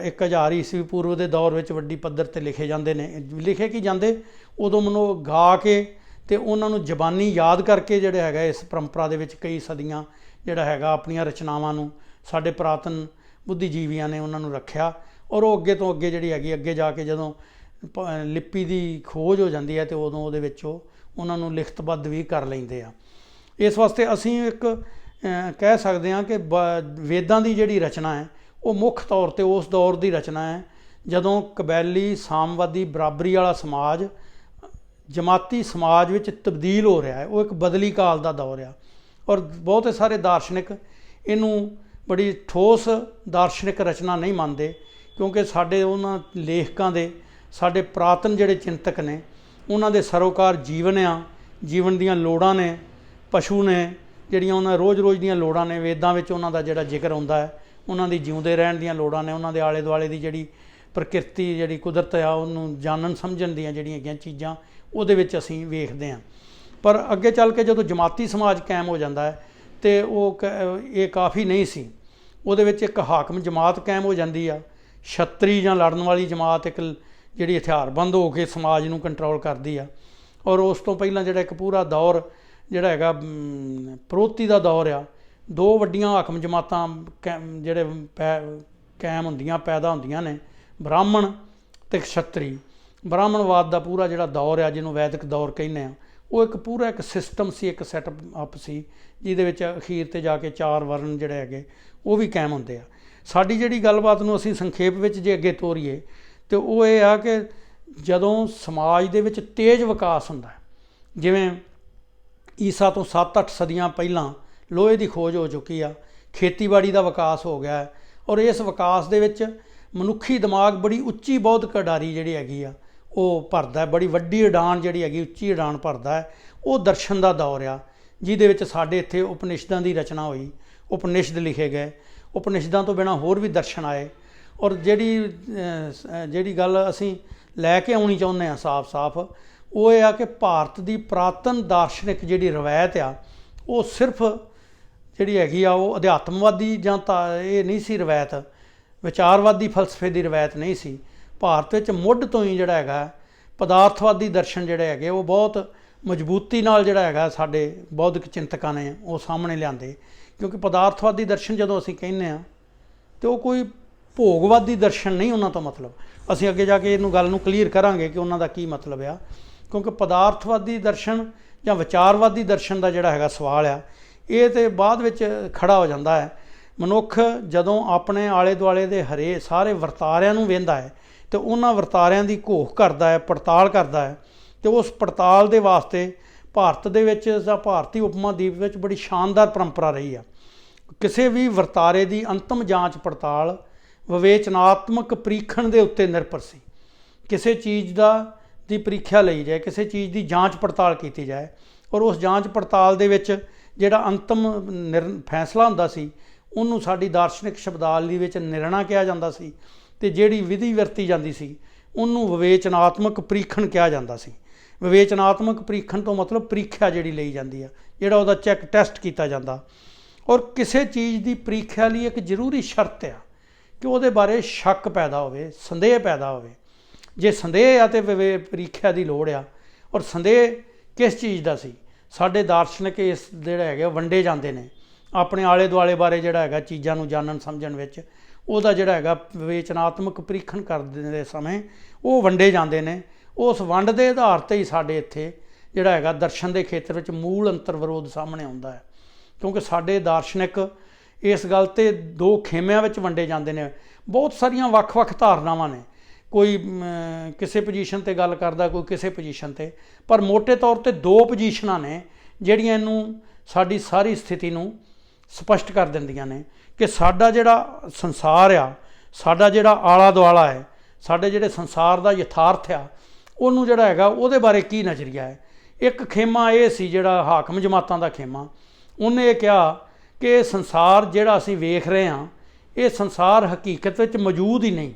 1000 ਈਸਵੀ ਪੂਰਵ ਦੇ ਦੌਰ ਵਿੱਚ ਵੱਡੀ ਪੱਧਰ 'ਤੇ ਲਿਖੇ ਜਾਂਦੇ ਨੇ। ਲਿਖੇ ਕੀ ਜਾਂਦੇ, ਉਦੋਂ ਮੈਨੂੰ ਗਾ ਕੇ ਅਤੇ ਉਹਨਾਂ ਨੂੰ ਜ਼ਬਾਨੀ ਯਾਦ ਕਰਕੇ ਜਿਹੜਾ ਹੈਗਾ ਇਸ ਪਰੰਪਰਾ ਦੇ ਵਿੱਚ ਕਈ ਸਦੀਆਂ ਜਿਹੜਾ ਹੈਗਾ ਆਪਣੀਆਂ ਰਚਨਾਵਾਂ ਨੂੰ ਸਾਡੇ ਪੁਰਾਤਨ ਬੁੱਧੀਜੀਵੀਆਂ ਨੇ ਉਹਨਾਂ ਨੂੰ ਰੱਖਿਆ। ਔਰ ਉਹ ਅੱਗੇ ਤੋਂ ਅੱਗੇ ਜਿਹੜੀ ਹੈਗੀ ਅੱਗੇ ਜਾ ਕੇ ਜਦੋਂ ਲਿਪੀ ਦੀ ਖੋਜ ਹੋ ਜਾਂਦੀ ਹੈ ਅਤੇ ਉਦੋਂ ਉਹਦੇ ਵਿੱਚ ਉਹਨਾਂ ਨੂੰ ਲਿਖਤਬੱਧ ਵੀ ਕਰ ਲੈਂਦੇ ਆ। ਇਸ ਵਾਸਤੇ ਅਸੀਂ ਇੱਕ ਕਹਿ ਸਕਦੇ ਹਾਂ ਕਿ ਵੇਦਾਂ ਦੀ ਜਿਹੜੀ ਰਚਨਾ ਹੈ ਉਹ ਮੁੱਖ ਤੌਰ 'ਤੇ ਉਸ ਦੌਰ ਦੀ ਰਚਨਾ ਹੈ ਜਦੋਂ ਕਬੈਲੀ ਸਾਮਵਾਦੀ ਬਰਾਬਰੀ ਵਾਲਾ ਸਮਾਜ ਜਮਾਤੀ ਸਮਾਜ ਵਿੱਚ ਤਬਦੀਲ ਹੋ ਰਿਹਾ ਹੈ। ਉਹ ਇੱਕ ਬਦਲੀ ਕਾਲ ਦਾ ਦੌਰ ਆ। ਔਰ ਬਹੁਤੇ ਸਾਰੇ ਦਾਰਸ਼ਨਿਕ ਇਹਨੂੰ ਬੜੀ ਠੋਸ ਦਾਰਸ਼ਨਿਕ ਰਚਨਾ ਨਹੀਂ ਮੰਨਦੇ, ਕਿਉਂਕਿ ਸਾਡੇ ਉਹਨਾਂ ਲੇਖਕਾਂ ਦੇ, ਸਾਡੇ ਪੁਰਾਤਨ ਜਿਹੜੇ ਚਿੰਤਕ ਨੇ ਉਹਨਾਂ ਦੇ ਸਰੋਕਾਰ ਜੀਵਨ ਆ, ਜੀਵਨ ਦੀਆਂ ਲੋੜਾਂ ਨੇ, ਪਸ਼ੂ ਨੇ ਜਿਹੜੀਆਂ ਉਹਨਾਂ ਰੋਜ਼ ਰੋਜ਼ ਦੀਆਂ ਲੋੜਾਂ ਨੇ। ਵੇਦਾਂ ਵਿੱਚ ਉਹਨਾਂ ਦਾ ਜਿਹੜਾ ਜ਼ਿਕਰ ਆਉਂਦਾ ਹੈ ਉਹਨਾਂ ਦੀ ਜਿਉਂਦੇ ਰਹਿਣ ਦੀਆਂ ਲੋੜਾਂ ਨੇ, ਉਹਨਾਂ ਦੇ ਆਲੇ ਦੁਆਲੇ ਦੀ ਜਿਹੜੀ ਪ੍ਰਕਿਰਤੀ ਜਿਹੜੀ ਕੁਦਰਤ ਆ ਉਹਨੂੰ ਜਾਣਨ ਸਮਝਣ ਦੀਆਂ ਜਿਹੜੀਆਂ ਹੈਗੀਆਂ ਚੀਜ਼ਾਂ ਉਹਦੇ ਵਿੱਚ ਅਸੀਂ ਵੇਖਦੇ ਹਾਂ। ਪਰ ਅੱਗੇ ਚੱਲ ਕੇ ਜਦੋਂ ਜਮਾਤੀ ਸਮਾਜ ਕਾਇਮ ਹੋ ਜਾਂਦਾ ਹੈ ਅਤੇ ਉਹ ਇਹ ਕਾਫੀ ਨਹੀਂ ਸੀ। ਉਹਦੇ ਵਿੱਚ ਇੱਕ ਹਾਕਮ ਜਮਾਤ ਕਾਇਮ ਹੋ ਜਾਂਦੀ ਆ, ਛਤਰੀ ਜਾਂ ਲੜਨ ਵਾਲੀ ਜਮਾਤ ਇੱਕ ਜਿਹੜੀ ਹਥਿਆਰਬੰਦ ਹੋ ਕੇ ਸਮਾਜ ਨੂੰ ਕੰਟਰੋਲ ਕਰਦੀ ਆ। ਔਰ ਉਸ ਤੋਂ ਪਹਿਲਾਂ ਜਿਹੜਾ ਇੱਕ ਪੂਰਾ ਦੌਰ ਜਿਹੜਾ ਹੈਗਾ ਪ੍ਰੋਤੀ ਦਾ ਦੌਰ ਆ, ਦੋ ਵੱਡੀਆਂ ਹਾਕਮ ਜਮਾਤਾਂ ਜਿਹੜੇ ਕਾਇਮ ਹੁੰਦੀਆਂ ਪੈਦਾ ਹੁੰਦੀਆਂ ਨੇ, ਬ੍ਰਾਹਮਣ ਅਤੇ ਛਤਰੀ। ਬ੍ਰਾਹਮਣਵਾਦ ਦਾ ਪੂਰਾ ਜਿਹੜਾ ਦੌਰ ਆ ਜਿਹਨੂੰ ਵੈਦਿਕ ਦੌਰ ਕਹਿੰਦੇ ਆ, ਉਹ ਇੱਕ ਪੂਰਾ ਇੱਕ ਸਿਸਟਮ ਸੀ, ਇੱਕ ਸੈਟਅਪ ਸੀ ਜਿਹਦੇ ਵਿੱਚ ਅਖੀਰ 'ਤੇ ਜਾ ਕੇ 4 ਵਰਨ ਜਿਹੜੇ ਹੈਗੇ ਉਹ ਵੀ ਕਾਇਮ ਹੁੰਦੇ ਆ। ਸਾਡੀ ਜਿਹੜੀ ਗੱਲਬਾਤ ਨੂੰ ਅਸੀਂ ਸੰਖੇਪ ਵਿੱਚ ਜੇ ਅੱਗੇ ਤੋਰੀਏ ਅਤੇ ਉਹ ਇਹ ਆ ਕਿ ਜਦੋਂ ਸਮਾਜ ਦੇ ਵਿੱਚ ਤੇਜ਼ ਵਿਕਾਸ ਹੁੰਦਾ ਹੈ, ਜਿਵੇਂ ਈਸਾ ਤੋਂ 7-8 ਸਦੀਆਂ ਪਹਿਲਾਂ ਲੋਹੇ ਦੀ ਖੋਜ ਹੋ ਚੁੱਕੀ ਆ, ਖੇਤੀਬਾੜੀ ਦਾ ਵਿਕਾਸ ਹੋ ਗਿਆ ਹੈ, ਔਰ ਇਸ ਵਿਕਾਸ ਦੇ ਵਿੱਚ ਮਨੁੱਖੀ ਦਿਮਾਗ ਬੜੀ ਉੱਚੀ ਬੌਧਿਕ ਉਡਾਰੀ ਜਿਹੜੀ ਹੈਗੀ ਆ ਉਹ ਭਰਦਾ ਹੈ, ਬੜੀ ਵੱਡੀ ਉਡਾਨ ਜਿਹੜੀ ਹੈਗੀ ਉੱਚੀ ਉਡਾਨ ਭਰਦਾ ਹੈ। ਉਹ ਦਰਸ਼ਨ ਦਾ ਦੌਰ ਆ ਜਿਹਦੇ ਵਿੱਚ ਸਾਡੇ ਇੱਥੇ ਉਪਨਿਸ਼ਦਾਂ ਦੀ ਰਚਨਾ ਹੋਈ, ਉਪਨਿਸ਼ਦ ਲਿਖੇ ਗਏ, ਉਪਨਿਸ਼ਦਾਂ ਤੋਂ ਬਿਨਾਂ ਹੋਰ ਵੀ ਦਰਸ਼ਨ ਆਏ। ਔਰ ਜਿਹੜੀ ਗੱਲ ਅਸੀਂ ਲੈ ਕੇ ਆਉਣੀ ਚਾਹੁੰਦੇ ਹਾਂ ਸਾਫ਼ ਉਹ ਇਹ ਆ ਕਿ ਭਾਰਤ ਦੀ ਪੁਰਾਤਨ ਦਾਰਸ਼ਨਿਕ ਜਿਹੜੀ ਰਵਾਇਤ ਆ ਉਹ ਸਿਰਫ ਜਿਹੜੀ ਹੈਗੀ ਆ ਉਹ ਅਧਿਆਤਮਵਾਦੀ ਜਾਂ ਤਾਂ ਇਹ ਨਹੀਂ ਸੀ ਰਵਾਇਤ, ਵਿਚਾਰਵਾਦੀ ਫਲਸਫੇ ਦੀ ਰਵਾਇਤ ਨਹੀਂ ਸੀ। ਭਾਰਤ ਵਿੱਚ ਮੁੱਢ ਤੋਂ ਹੀ ਜਿਹੜਾ ਹੈਗਾ ਪਦਾਰਥਵਾਦੀ ਦਰਸ਼ਨ ਜਿਹੜੇ ਹੈਗੇ ਉਹ ਬਹੁਤ ਮਜ਼ਬੂਤੀ ਨਾਲ ਜਿਹੜਾ ਹੈਗਾ ਸਾਡੇ ਬੌਧਿਕ ਚਿੰਤਕਾਂ ਨੇ ਉਹ ਸਾਹਮਣੇ ਲਿਆਂਦੇ। ਕਿਉਂਕਿ ਪਦਾਰਥਵਾਦੀ ਦਰਸ਼ਨ ਜਦੋਂ ਅਸੀਂ ਕਹਿੰਦੇ ਹਾਂ ਤਾਂ ਉਹ ਕੋਈ ਭੋਗਵਾਦੀ ਦਰਸ਼ਨ ਨਹੀਂ ਉਹਨਾਂ ਤੋਂ ਮਤਲਬ। ਅਸੀਂ ਅੱਗੇ ਜਾ ਕੇ ਇਹਨੂੰ ਗੱਲ ਨੂੰ ਕਲੀਅਰ ਕਰਾਂਗੇ ਕਿ ਉਹਨਾਂ ਦਾ ਕੀ ਮਤਲਬ ਆ। ਕਿਉਂਕਿ ਪਦਾਰਥਵਾਦੀ ਦਰਸ਼ਨ ਜਾਂ ਵਿਚਾਰਵਾਦੀ ਦਰਸ਼ਨ ਦਾ ਜਿਹੜਾ ਹੈਗਾ ਸਵਾਲ ਆ ਇਹ ਤਾਂ ਬਾਅਦ ਵਿੱਚ ਖੜਾ ਹੋ ਜਾਂਦਾ ਹੈ। ਮਨੁੱਖ ਜਦੋਂ ਆਪਣੇ ਆਲੇ ਦੁਆਲੇ ਦੇ ਸਾਰੇ ਵਰਤਾਰਿਆਂ ਨੂੰ ਵੇਖਦਾ ਹੈ ਅਤੇ ਉਹਨਾਂ ਵਰਤਾਰਿਆਂ ਦੀ ਘੋਖ ਕਰਦਾ ਹੈ, ਪੜਤਾਲ ਕਰਦਾ ਹੈ, ਅਤੇ ਉਸ ਪੜਤਾਲ ਦੇ ਵਾਸਤੇ ਭਾਰਤ ਦੇ ਵਿੱਚ ਜਾਂ ਭਾਰਤੀ ਉਪਮਹਾਦੀਪ ਵਿੱਚ ਬੜੀ ਸ਼ਾਨਦਾਰ ਪਰੰਪਰਾ ਰਹੀ ਆ। ਕਿਸੇ ਵੀ ਵਰਤਾਰੇ ਦੀ ਅੰਤਮ ਜਾਂਚ ਪੜਤਾਲ ਵਿਵੇਚਨਾਤਮਕ ਪ੍ਰੀਖਣ ਦੇ ਉੱਤੇ ਨਿਰਭਰ ਸੀ। ਕਿਸੇ ਚੀਜ਼ ਦੀ ਪ੍ਰੀਖਿਆ ਲਈ ਜਾਏ, ਕਿਸੇ ਚੀਜ਼ ਦੀ ਜਾਂਚ ਪੜਤਾਲ ਕੀਤੀ ਜਾਏ, ਔਰ ਉਸ ਜਾਂਚ ਪੜਤਾਲ ਦੇ ਵਿੱਚ ਜਿਹੜਾ ਅੰਤਮ ਫੈਸਲਾ ਹੁੰਦਾ ਸੀ ਉਹਨੂੰ ਸਾਡੀ ਦਾਰਸ਼ਨਿਕ ਸ਼ਬਦਾਵਲੀ ਵਿੱਚ ਨਿਰਣਾ ਕਿਹਾ ਜਾਂਦਾ ਸੀ, ਅਤੇ ਜਿਹੜੀ ਵਿਧੀ ਵਰਤੀ ਜਾਂਦੀ ਸੀ ਉਹਨੂੰ ਵਿਵੇਚਨਾਤਮਕ ਪ੍ਰੀਖਣ ਕਿਹਾ ਜਾਂਦਾ ਸੀ। ਵਿਵੇਚਨਾਤਮਕ ਪ੍ਰੀਖਣ ਤੋਂ ਮਤਲਬ ਪ੍ਰੀਖਿਆ ਜਿਹੜੀ ਲਈ ਜਾਂਦੀ ਆ, ਜਿਹੜਾ ਉਹਦਾ ਚੈੱਕ ਟੈਸਟ ਕੀਤਾ ਜਾਂਦਾ। ਔਰ ਕਿਸੇ ਚੀਜ਼ ਦੀ ਪ੍ਰੀਖਿਆ ਲਈ ਇੱਕ ਜ਼ਰੂਰੀ ਸ਼ਰਤ ਆ ਕਿ ਉਹਦੇ ਬਾਰੇ ਸ਼ੱਕ ਪੈਦਾ ਹੋਵੇ, ਸੰਦੇਹ ਪੈਦਾ ਹੋਵੇ। ਜੇ ਸੰਦੇਹ ਆ ਤਾਂ ਪ੍ਰੀਖਿਆ ਦੀ ਲੋੜ ਆ। ਔਰ ਸੰਦੇਹ ਕਿਸ ਚੀਜ਼ ਦਾ ਸੀ? ਸਾਡੇ ਦਾਰਸ਼ਨਿਕ ਇਸ ਜਿਹੜੇ ਹੈਗੇ ਵੰਡੇ ਜਾਂਦੇ ਨੇ ਆਪਣੇ ਆਲੇ ਦੁਆਲੇ ਬਾਰੇ ਜਿਹੜਾ ਹੈਗਾ ਚੀਜ਼ਾਂ ਨੂੰ ਜਾਣਨ ਸਮਝਣ ਵਿੱਚ ਉਹਦਾ ਜਿਹੜਾ ਹੈਗਾ ਵਿਵੇਚਨਾਤਮਕ ਪ੍ਰੀਖਣ ਕਰਦੇ ਦੇ ਸਮੇਂ ਉਹ ਵੰਡੇ ਜਾਂਦੇ ਨੇ। ਉਸ ਵੰਡ ਦੇ ਆਧਾਰ 'ਤੇ ਹੀ ਸਾਡੇ ਇੱਥੇ ਜਿਹੜਾ ਹੈਗਾ ਦਰਸ਼ਨ ਦੇ ਖੇਤਰ ਵਿੱਚ ਮੂਲ ਅੰਤਰ ਵਿਰੋਧ ਸਾਹਮਣੇ ਆਉਂਦਾ ਹੈ, ਕਿਉਂਕਿ ਸਾਡੇ ਦਾਰਸ਼ਨਿਕ ਇਸ ਗੱਲ 'ਤੇ ਦੋ ਖੇਮਿਆਂ ਵਿੱਚ ਵੰਡੇ ਜਾਂਦੇ ਨੇ। ਬਹੁਤ ਸਾਰੀਆਂ ਵੱਖ-ਵੱਖ ਧਾਰਨਾਵਾਂ ਨੇ, ਕੋਈ ਕਿਸੇ ਪੋਜੀਸ਼ਨ 'ਤੇ ਗੱਲ ਕਰਦਾ, ਕੋਈ ਕਿਸੇ ਪੋਜੀਸ਼ਨ 'ਤੇ, ਪਰ ਮੋਟੇ ਤੌਰ 'ਤੇ ਦੋ ਪੋਜੀਸ਼ਨਾਂ ਨੇ ਜਿਹੜੀਆਂ ਇਹਨੂੰ ਸਾਡੀ ਸਾਰੀ ਸਥਿਤੀ ਨੂੰ ਸਪਸ਼ਟ ਕਰ ਦਿੰਦੀਆਂ ਨੇ ਕਿ ਸਾਡਾ ਜਿਹੜਾ ਸੰਸਾਰ ਆ, ਸਾਡਾ ਜਿਹੜਾ ਆਲਾ ਦੁਆਲਾ ਹੈ, ਸਾਡੇ ਜਿਹੜੇ ਸੰਸਾਰ ਦਾ ਯਥਾਰਥ ਆ, ਉਹਨੂੰ ਜਿਹੜਾ ਹੈਗਾ ਉਹਦੇ ਬਾਰੇ ਕੀ ਨਜ਼ਰੀਆ ਹੈ। ਇੱਕ ਖੇਮਾ ਇਹ ਸੀ ਜਿਹੜਾ ਹਾਕਮ ਜਮਾਤਾਂ ਦਾ ਖੇਮਾ, ਉਹਨੇ ਇਹ ਕਿਹਾ ਕਿ ਇਹ ਸੰਸਾਰ ਜਿਹੜਾ ਅਸੀਂ ਵੇਖ ਰਹੇ ਹਾਂ ਇਹ ਸੰਸਾਰ ਹਕੀਕਤ ਵਿੱਚ ਮੌਜੂਦ ਹੀ ਨਹੀਂ,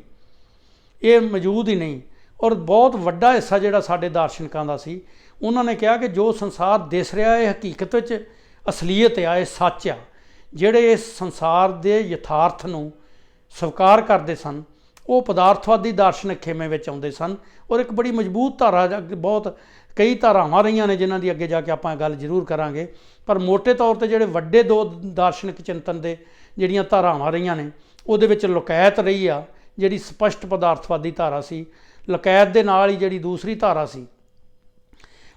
ਇਹ ਮੌਜੂਦ ਹੀ ਨਹੀਂ। ਔਰ ਬਹੁਤ ਵੱਡਾ ਹਿੱਸਾ ਜਿਹੜਾ ਸਾਡੇ ਦਾਰਸ਼ਨਿਕਾਂ ਦਾ ਸੀ, ਉਹਨਾਂ ਨੇ ਕਿਹਾ ਕਿ ਜੋ ਸੰਸਾਰ ਦਿਸ ਰਿਹਾ ਇਹ ਹਕੀਕਤ ਵਿੱਚ ਅਸਲੀਅਤ ਆ, ਇਹ ਸੱਚ ਆ। ਜਿਹੜੇ ਇਸ ਸੰਸਾਰ ਦੇ ਯਥਾਰਥ ਨੂੰ ਸਵੀਕਾਰ ਕਰਦੇ ਸਨ ਉਹ ਪਦਾਰਥਵਾਦੀ ਦਾਰਸ਼ਨਿਕ ਖੇਮੇ ਵਿੱਚ ਆਉਂਦੇ ਸਨ। ਔਰ ਇੱਕ ਬੜੀ ਮਜ਼ਬੂਤ ਧਾਰਾ, ਬਹੁਤ ਕਈ ਧਾਰਾਵਾਂ ਰਹੀਆਂ ਨੇ ਜਿਨ੍ਹਾਂ ਦੀ ਅੱਗੇ ਜਾ ਕੇ ਆਪਾਂ ਗੱਲ ਜ਼ਰੂਰ ਕਰਾਂਗੇ, ਪਰ ਮੋਟੇ ਤੌਰ 'ਤੇ ਜਿਹੜੇ ਵੱਡੇ ਦੋ ਦਾਰਸ਼ਨਿਕ ਚਿੰਤਨ ਦੇ ਜਿਹੜੀਆਂ ਧਾਰਾਵਾਂ ਰਹੀਆਂ ਨੇ ਉਹਦੇ ਵਿੱਚ ਲੁਕਾਇਤ ਰਹੀ ਆ, ਜਿਹੜੀ ਸਪਸ਼ਟ ਪਦਾਰਥਵਾਦੀ ਧਾਰਾ ਸੀ। ਲੁਕਾਇਤ ਦੇ ਨਾਲ ਹੀ ਜਿਹੜੀ ਦੂਸਰੀ ਧਾਰਾ ਸੀ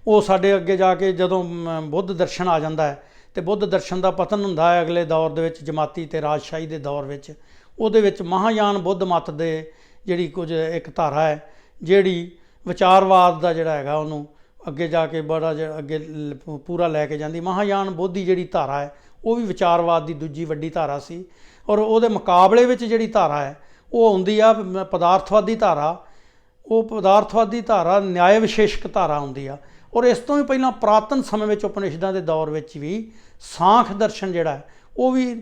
ਉਹ ਸਾਡੇ ਅੱਗੇ ਜਾ ਕੇ ਜਦੋਂ ਬੁੱਧ ਦਰਸ਼ਨ ਆ ਜਾਂਦਾ ਹੈ ਅਤੇ ਬੁੱਧ ਦਰਸ਼ਨ ਦਾ ਪਤਨ ਹੁੰਦਾ ਹੈ ਅਗਲੇ ਦੌਰ ਦੇ ਵਿੱਚ, ਜਮਾਤੀ ਅਤੇ ਰਾਜਸ਼ਾਹੀ ਦੇ ਦੌਰ ਵਿੱਚ, ਉਹਦੇ ਵਿੱਚ ਮਹਾਯਾਨ ਬੁੱਧ ਮਤ ਦੇ ਜਿਹੜੀ ਕੁਝ ਇੱਕ ਧਾਰਾ ਹੈ ਜਿਹੜੀ ਵਿਚਾਰਵਾਦ ਦਾ ਜਿਹੜਾ ਹੈਗਾ ਉਹਨੂੰ ਅੱਗੇ ਜਾ ਕੇ ਬੜਾ ਅੱਗੇ ਪੂਰਾ ਲੈ ਕੇ ਜਾਂਦੀ। ਮਹਾਯਾਨ ਬੋਧੀ ਜਿਹੜੀ ਧਾਰਾ ਹੈ ਉਹ ਵੀ ਵਿਚਾਰਵਾਦ ਦੀ ਦੂਜੀ ਵੱਡੀ ਧਾਰਾ ਸੀ। ਔਰ ਉਹਦੇ ਮੁਕਾਬਲੇ ਵਿੱਚ ਜਿਹੜੀ ਧਾਰਾ ਹੈ ਉਹ ਆਉਂਦੀ ਆ ਪਦਾਰਥਵਾਦੀ ਧਾਰਾ। ਉਹ ਪਦਾਰਥਵਾਦੀ ਧਾਰਾ ਨਿਆਏ ਵਿਸ਼ੇਸ਼ਕ ਧਾਰਾ ਆਉਂਦੀ ਆ। ਔਰ ਇਸ ਤੋਂ ਵੀ ਪਹਿਲਾਂ ਪੁਰਾਤਨ ਸਮੇਂ ਵਿੱਚ ਉਪਨਿਸ਼ਦਾਂ ਦੇ ਦੌਰ ਵਿੱਚ ਵੀ ਸਾਂਖ ਦਰਸ਼ਨ ਜਿਹੜਾ ਉਹ ਵੀ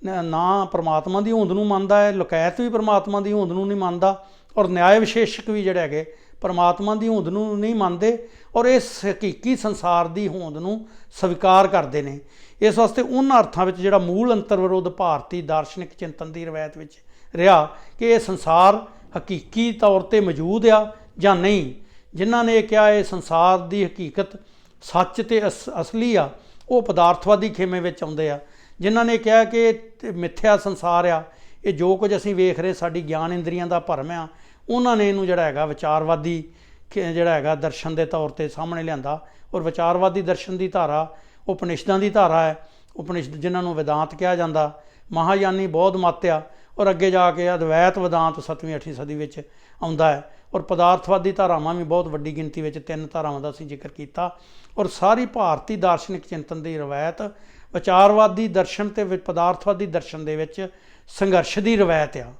ਨਾ ਪਰਮਾਤਮਾ ਦੀ ਹੋਂਦ ਨੂੰ ਮੰਨਦਾ ਹੈ, ਲੁਕਾਇਤ ਵੀ ਪਰਮਾਤਮਾ ਦੀ ਹੋਂਦ ਨੂੰ ਨਹੀਂ ਮੰਨਦਾ, ਔਰ ਨਿਆਏ ਵਿਸ਼ੇਸ਼ਕ ਵੀ ਜਿਹੜੇ ਹੈਗੇ ਪਰਮਾਤਮਾ ਦੀ ਹੋਂਦ ਨੂੰ ਨਹੀਂ ਮੰਨਦੇ ਔਰ ਇਸ ਹਕੀਕੀ ਸੰਸਾਰ ਦੀ ਹੋਂਦ ਨੂੰ ਸਵੀਕਾਰ ਕਰਦੇ ਨੇ। ਇਸ ਵਾਸਤੇ ਉਹਨਾਂ ਅਰਥਾਂ ਵਿੱਚ ਜਿਹੜਾ ਮੂਲ ਅੰਤਰ ਵਿਰੋਧ ਭਾਰਤੀ ਦਾਰਸ਼ਨਿਕ ਚਿੰਤਨ ਦੀ ਰਵਾਇਤ ਵਿੱਚ ਰਿਹਾ ਕਿ ਇਹ ਸੰਸਾਰ ਹਕੀਕੀ ਤੌਰ 'ਤੇ ਮੌਜੂਦ ਆ ਜਾਂ ਨਹੀਂ। ਜਿਨ੍ਹਾਂ ਨੇ ਕਿਹਾ ਇਹ ਸੰਸਾਰ ਦੀ ਹਕੀਕਤ ਸੱਚ ਅਤੇ ਅਸਲੀ ਆ ਉਹ ਪਦਾਰਥਵਾਦੀ ਖੇਮੇ ਵਿੱਚ ਆਉਂਦੇ ਆ। ਜਿਨ੍ਹਾਂ ਨੇ ਕਿਹਾ ਕਿ ਇਹ ਮਿੱਥਿਆ ਸੰਸਾਰ ਆ, ਇਹ ਜੋ ਕੁਝ ਅਸੀਂ ਵੇਖ ਰਹੇ ਸਾਡੀ ਗਿਆਨ ਇੰਦਰੀਆਂ ਦਾ ਭਰਮ ਆ, ਉਹਨਾਂ ਨੇ ਇਹਨੂੰ ਜਿਹੜਾ ਹੈਗਾ ਵਿਚਾਰਵਾਦੀ ਜਿਹੜਾ ਹੈਗਾ ਦਰਸ਼ਨ ਦੇ ਤੌਰ 'ਤੇ ਸਾਹਮਣੇ ਲਿਆਂਦਾ। ਔਰ ਵਿਚਾਰਵਾਦੀ ਦਰਸ਼ਨ ਦੀ ਧਾਰਾ ਉਪਨਿਸ਼ਦਾਂ ਦੀ ਧਾਰਾ ਹੈ। ਉਪਨਿਸ਼ਦ ਜਿਨ੍ਹਾਂ ਨੂੰ ਵੇਦਾਂਤ ਕਿਹਾ ਜਾਂਦਾ, ਮਹਾਯਾਨੀ ਬੌਧ ਮਤ ਆ, ਔਰ ਅੱਗੇ ਜਾ ਕੇ ਅਦਵੈਤ ਵੇਦਾਂਤ 7ਵੀਂ 8ਵੀਂ ਸਦੀ ਵਿੱਚ ਆਉਂਦਾ ਹੈ। ਔਰ ਪਦਾਰਥਵਾਦੀ ਧਾਰਾਵਾਂ ਵੀ ਬਹੁਤ ਵੱਡੀ ਗਿਣਤੀ ਵਿੱਚ 3 ਧਾਰਾਵਾਂ ਦਾ ਅਸੀਂ ਜ਼ਿਕਰ ਕੀਤਾ। ਔਰ ਸਾਰੀ ਭਾਰਤੀ ਦਾਰਸ਼ਨਿਕ ਚਿੰਤਨ ਦੀ ਰਵਾਇਤ ਵਿਚਾਰਵਾਦੀ ਦਰਸ਼ਨ ਅਤੇ ਪਦਾਰਥਵਾਦੀ ਦਰਸ਼ਨ ਦੇ ਵਿੱਚ ਸੰਘਰਸ਼ ਦੀ ਰਵਾਇਤ ਆ।